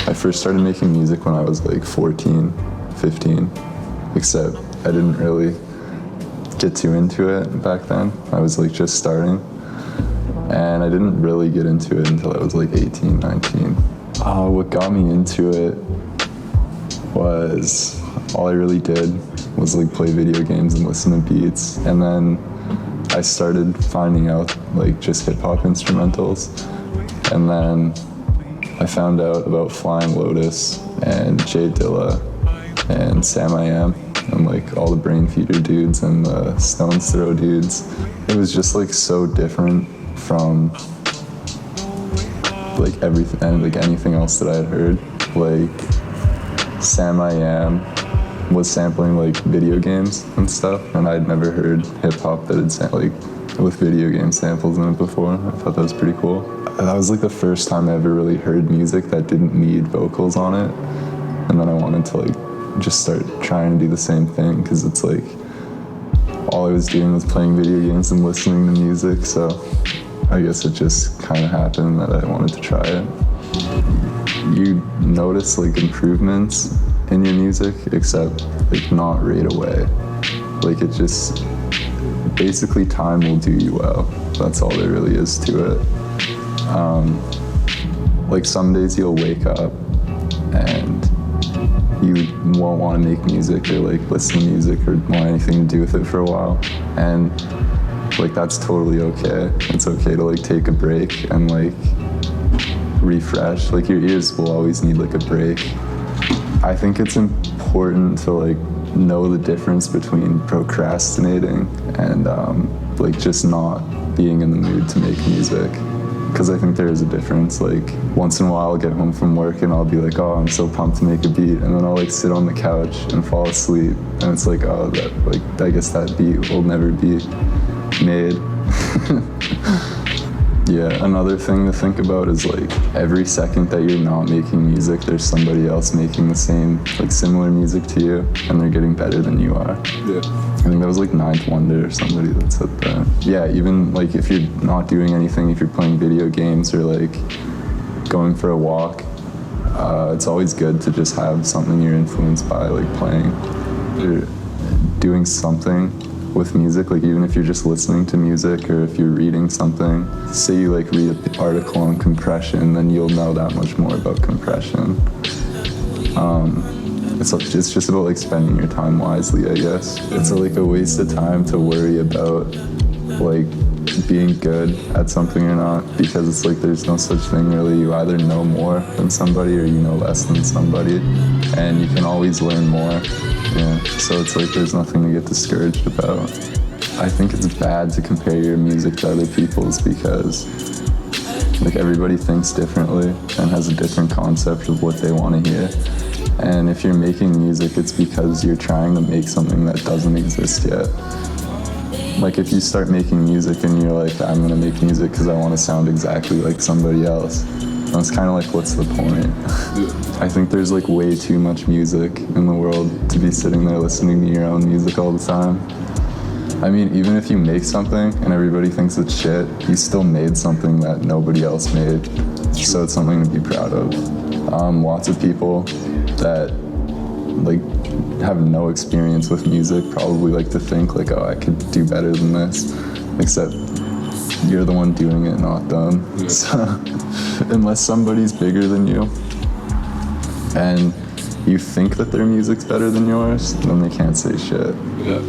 I first started making music when I was like 14, 15, except I didn't really get too into it back then. I was like just starting, and I didn't really get into it until I was like 18, 19. What got me into it was all I really did was like play video games and listen to beats, and then I started finding out like just hip-hop instrumentals, and then I found out about Flying Lotus and Jay Dilla and Sam I Am and like all the Brain Feeder dudes and the Stone's Throw dudes. It was just like so different from like everything and like anything else that I had heard. Like Sam I Am was sampling like video games and stuff, and I'd never heard hip hop that had like with video game samples in it before. I thought that was pretty cool. That was like the first time I ever really heard music that didn't need vocals on it, and then I wanted to like just start trying to do the same thing, because it's like all I was doing was playing video games and listening to music, so I guess it just kind of happened that I wanted to try it. You notice like improvements in your music, except like not right away. Like it just, basically time will do you well. That's all there really is to it. Like some days you'll wake up and you won't want to make music or like listen to music or want anything to do with it for a while, and like that's totally okay. It's okay to like take a break and like refresh. Like your ears will always need like a break. I think it's important to like know the difference between procrastinating and like just not being in the mood to make music, because I think there is a difference. Like once in a while I'll get home from work and I'll be like, oh, I'm so pumped to make a beat, and then I'll like sit on the couch and fall asleep, and it's like, oh, that like I guess that beat will never be made. Yeah, another thing to think about is like every second that you're not making music, there's somebody else making the same, like similar music to you, and they're getting better than you are. Yeah. I think that was like Ninth Wonder or somebody that said that. Yeah, even like if you're not doing anything, if you're playing video games or like going for a walk, it's always good to just have something you're influenced by, like playing or doing something with music. Like even if you're just listening to music or if you're reading something, say you like read an article on compression, then you'll know that much more about compression. It's just about like spending your time wisely, I guess. It's like a waste of time to worry about like being good at something or not, because it's like there's no such thing really. You either know more than somebody or you know less than somebody, and you can always learn more. Yeah, so it's like there's nothing to get discouraged about. I think it's bad to compare your music to other people's, because like everybody thinks differently and has a different concept of what they want to hear. And if you're making music, it's because you're trying to make something that doesn't exist yet. Like if you start making music and you're like, I'm gonna make music because I want to sound exactly like somebody else, that's kind of like, what's the point? I think there's like way too much music in the world to be sitting there listening to your own music all the time. I mean, even if you make something and everybody thinks it's shit, you still made something that nobody else made. So it's something to be proud of. Lots of people that like have no experience with music probably like to think like, oh, I could do better than this, except you're the one doing it, not them. Yeah. So, unless somebody's bigger than you and you think that their music's better than yours, then they can't say shit. Yeah.